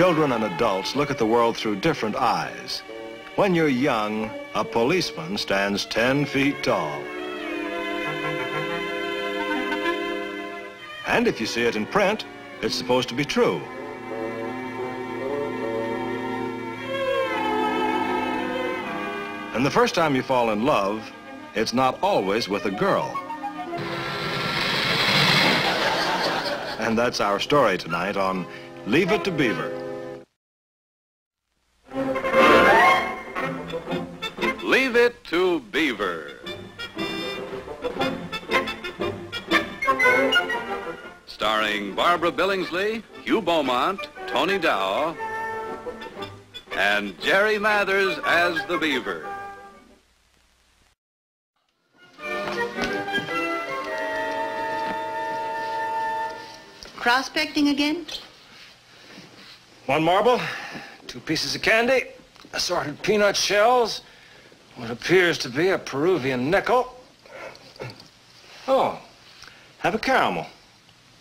Children and adults look at the world through different eyes. When you're young, a policeman stands 10 feet tall. And if you see it in print, it's supposed to be true. And the first time you fall in love, it's not always with a girl. And that's our story tonight on Leave It to Beaver. Leave It to Beaver. Starring Barbara Billingsley, Hugh Beaumont, Tony Dow, and Jerry Mathers as the Beaver. Prospecting again? 1 marble, 2 pieces of candy, assorted peanut shells, what appears to be a Peruvian nickel. Oh, have a caramel.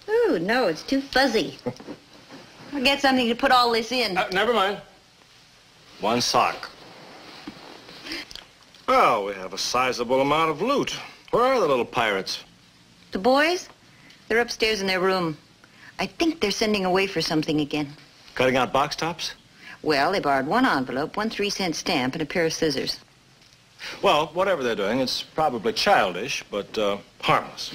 Ooh, no, it's too fuzzy. I'll get something to put all this in. Never mind. 1 sock. Well, we have a sizable amount of loot. Where are the little pirates? The boys? They're upstairs in their room. I think they're sending away for something again. Cutting out box tops? Well, they borrowed 1 envelope, 1 3-cent stamp, and a pair of scissors. Well, whatever they're doing, it's probably childish, but harmless.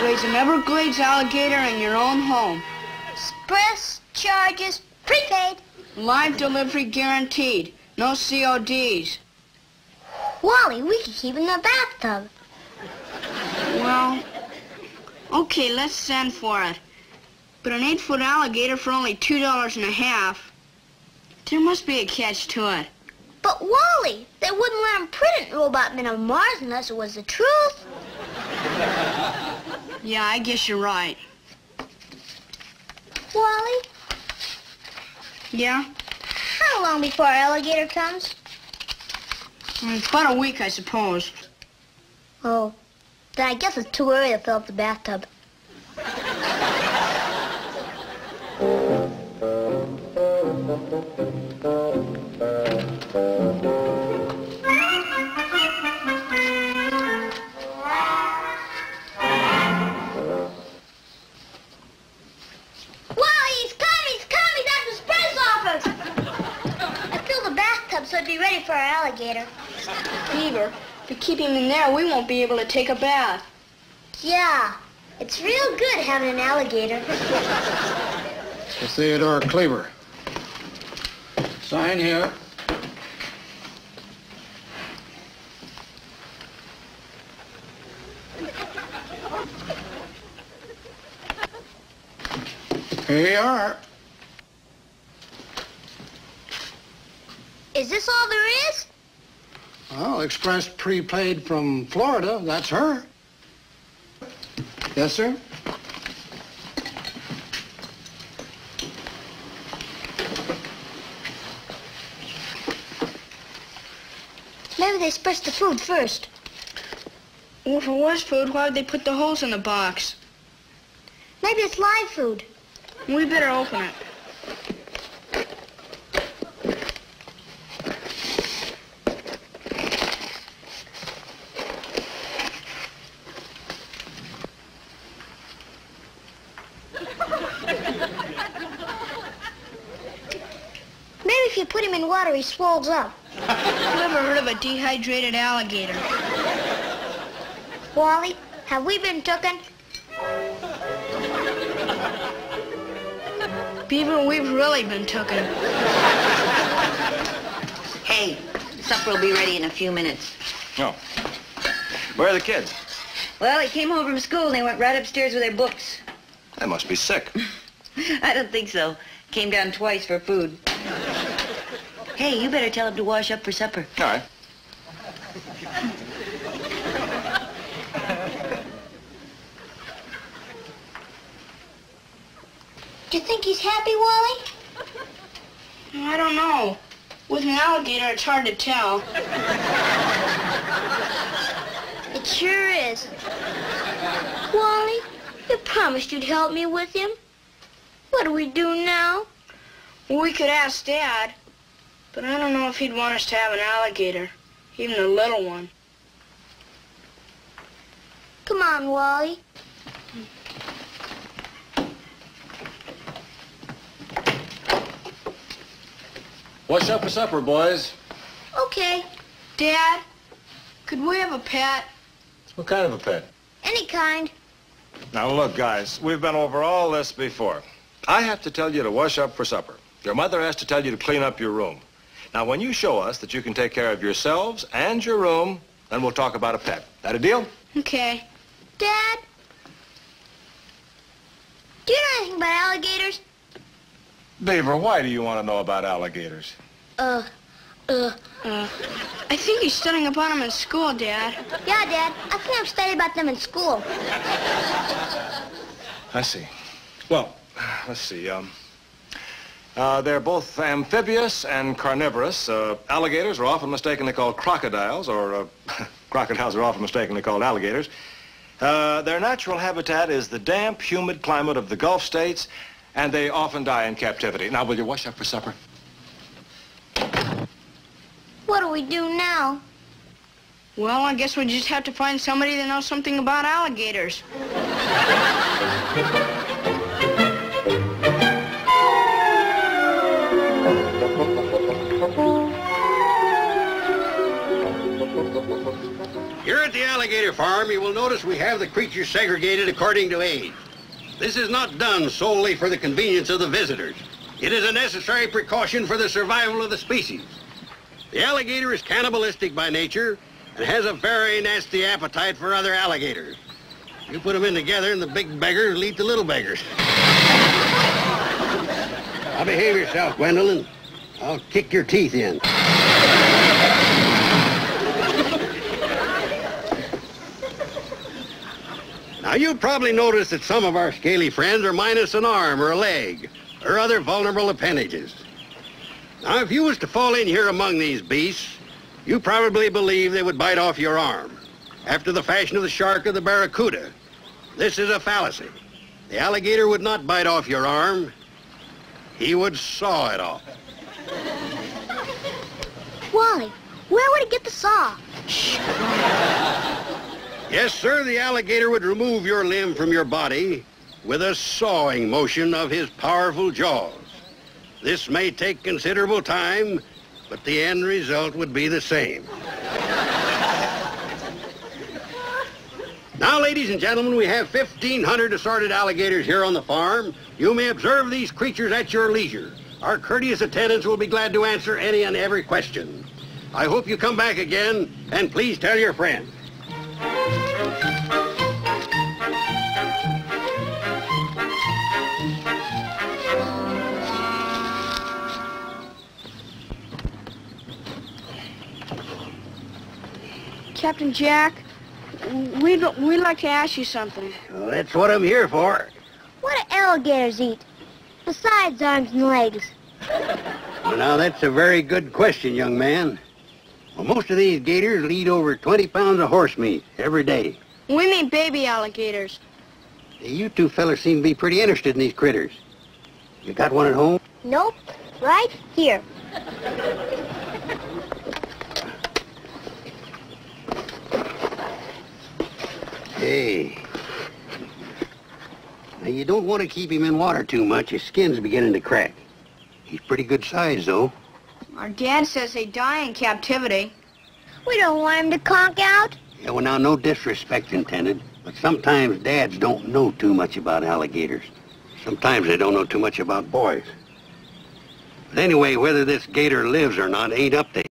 Raise an Everglades alligator in your own home. Express charges prepaid. Live delivery guaranteed. No CODs. Wally, we could keep him in the bathtub. Well, okay, let's send for it. But an 8-foot alligator for only $2.50. There must be a catch to it. But Wally, they wouldn't let him print it, Robot Men of Mars, unless it was the truth. Yeah, I guess you're right. Wally? Yeah? How long before our alligator comes? It's about a week, I suppose. Oh, then I guess it's too early to fill up the bathtub. So it'd be ready for our alligator. Beaver, if we keep him in there, we won't be able to take a bath. Yeah, it's real good having an alligator. To Theodore Cleaver. Sign here. Here you are. Is this all there is? Well, express prepaid from Florida. That's her. Yes, sir? Maybe they expressed the food first. Well, if it was food, why would they put the holes in the box? Maybe it's live food. We better open it. If you put him in water, he swells up. You ever heard of a dehydrated alligator? Wally, have we been tooken? Beaver, we've really been tooken. Hey, supper will be ready in a few minutes. Oh. Where are the kids? Well, they came home from school and they went right upstairs with their books. They must be sick. I don't think so. Came down twice for food. Hey, you better tell them to wash up for supper. All right. Do you think he's happy, Wally? I don't know. With an alligator, it's hard to tell. It sure is. Wally, You promised you'd help me with him. What do we do now? Well, we could ask Dad, but I don't know if he'd want us to have an alligator, even a little one. Come on, Wally. What's up for supper, boys? Okay, Dad, could we have a pet? What kind of a pet? any kind. Now look, guys, we've been over all this before. I have to tell you to wash up for supper. Your mother has to tell you to clean up your room. Now, when you show us that you can take care of yourselves and your room, then we'll talk about a pet. That a deal? Okay. Dad, do you know anything about alligators? Beaver, why do you want to know about alligators? I think he's studying about them in school, Dad. Yeah, Dad, I think I've studied about them in school. I see. Well, let's see. They're both amphibious and carnivorous. Alligators are often mistakenly called crocodiles, or crocodiles are often mistakenly called alligators. Their natural habitat is the damp, humid climate of the Gulf states, and they often die in captivity. Now, will you wash up for supper? What do we do now? Well, I guess we just have to find somebody that knows something about alligators. Here at the alligator farm, you will notice we have the creatures segregated according to age. This is not done solely for the convenience of the visitors. It is a necessary precaution for the survival of the species. The alligator is cannibalistic by nature and has a very nasty appetite for other alligators. You put them in together and the big beggars will eat the little beggars. Now behave yourself, Gwendolyn. I'll kick your teeth in. Now, you've probably noticed that some of our scaly friends are minus an arm or a leg or other vulnerable appendages. Now, if you was to fall in here among these beasts, you probably believe they would bite off your arm, after the fashion of the shark or the barracuda. This is a fallacy. The alligator would not bite off your arm. He would saw it off. Wally, where would he get the saw? Yes, sir, the alligator would remove your limb from your body with a sawing motion of his powerful jaws. This may take considerable time, but the end result would be the same. Now, ladies and gentlemen, we have 1,500 assorted alligators here on the farm. You may observe these creatures at your leisure. Our courteous attendants will be glad to answer any and every question. I hope you come back again, and please tell your friends. Captain Jack, we'd like to ask you something. Well, that's what I'm here for. What do alligators eat? Besides arms and legs. Well, now, that's a very good question, young man. Well, most of these gators eat over 20 pounds of horse meat every day. We mean baby alligators. Hey, you two fellas seem to be pretty interested in these critters. You got one at home? Nope, right here. Hey. Now, you don't want to keep him in water too much. His skin's beginning to crack. He's pretty good size, though. Our dad says they die in captivity. We don't want him to conk out. Yeah, well, now, no disrespect intended, but sometimes dads don't know too much about alligators. Sometimes they don't know too much about boys. But anyway, whether this gator lives or not ain't up to